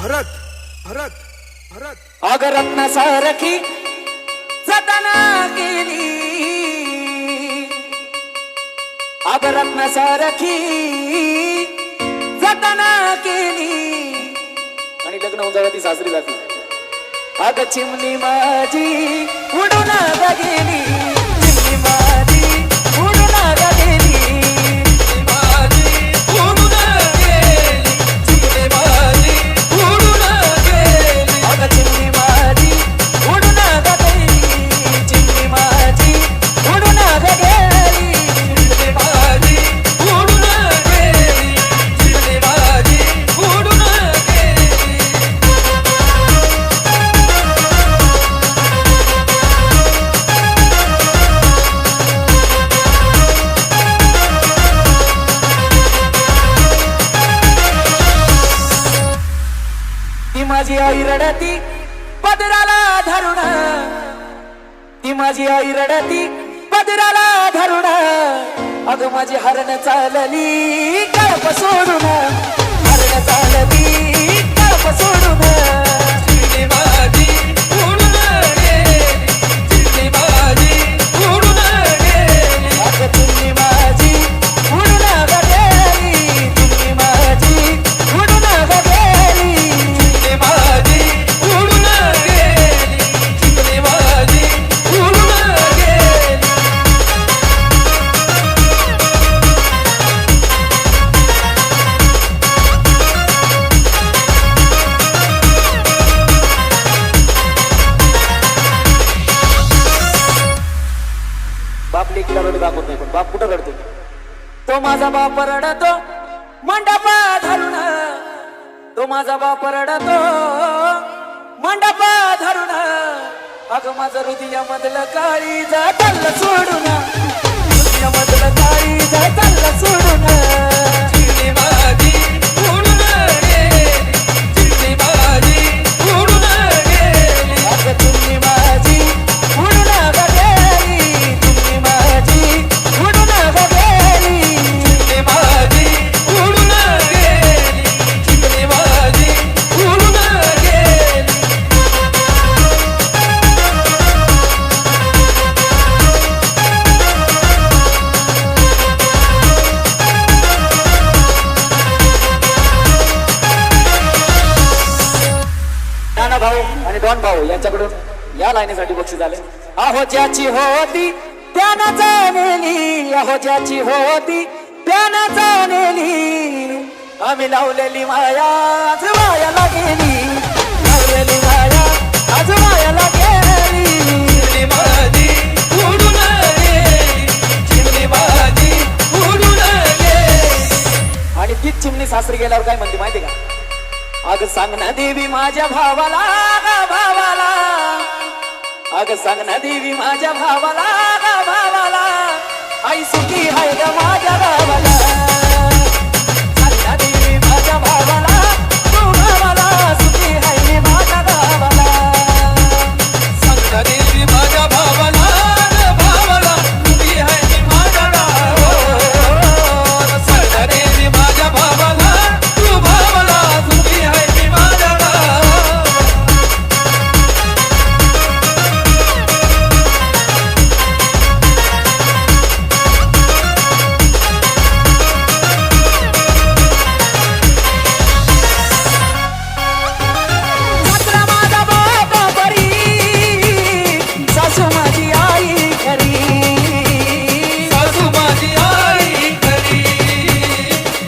भरत भरत भरत अगर रत्न सारखी जतना केली, अगर रत्न सारखी जतना केली आणि लग्न होऊन जाऊ ती सासरी जाते. अग चिमणी माझी उडून गेली, चिमणी माझी उडून गेली, माझी आई रडती पदराला धरुण, ती माझी आई रडती पदराला धरुण. अग माझी हरण चालली कळप सोडून, हरण चालली कळप सोडून. चिमणी माझी उडून गेली, चिमणी माझी उडून गेली. अग चिमणी माझी उडून गेली, चिमणी माझी उडून गेली. बाप लेकीला रडू दाखवत नाही, पण बाप कुठं रडतो? तो माझा बाप रडतो मंडपा धरून, तो माझा बाप रडतो मंडपा धरून. अगं माझं हृदयामधलं काळी जातल सोडून, हृदयामधलं काळी जातल सोडून. चिमणी माझी उडून गेली, चिमणी माझी उडून गेली. अगं चिमणी माझी उडून गेली, चिमणी माझी उडून गेली. चिमणी माझी उडून गेली, चिमणी माझी उडून गेली. नाना भाऊ आणि डॉन भाऊ यांच्याकडून या लाईनीसाठी बक्षीस झाले. अहो ज्याची होती त्यानं जाणली, अहो ज्याची होती त्यानं जाणली. आम्ही लावलेली माया आज मायाला गेली, लावलेली माया आज मायाला गेली. चिमणी माझी उडून गेली, चिमणी माझी उडून गेली. आणि तीच चिमणी सासरी गेल्यावर काय म्हणते माहिती का? अग सांग ना देवी माझ्या भावाला, भावाला. अग सांग ना देवी माझ्या भावाला, भावाला. आई सुखी हाय ग माझ्या गावाला. सांग ना देवी माझ्या भावाला, तू भावाला सुखी हाय मी माझ्या गावाला. सांग ना देवी माझ्या भावाला, भावाला सुखी हाय मी माझ्या गावाला. सांग ना देवी माझ्या भावाला, तू भावाला सुखी हाय मी माझ्या गावाला. सासू माझी आई खरी, सासू माझी आई खरी,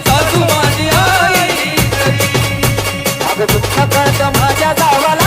सासू माझी आई खरी. अगं दुःख कळत माझ्या गावाला,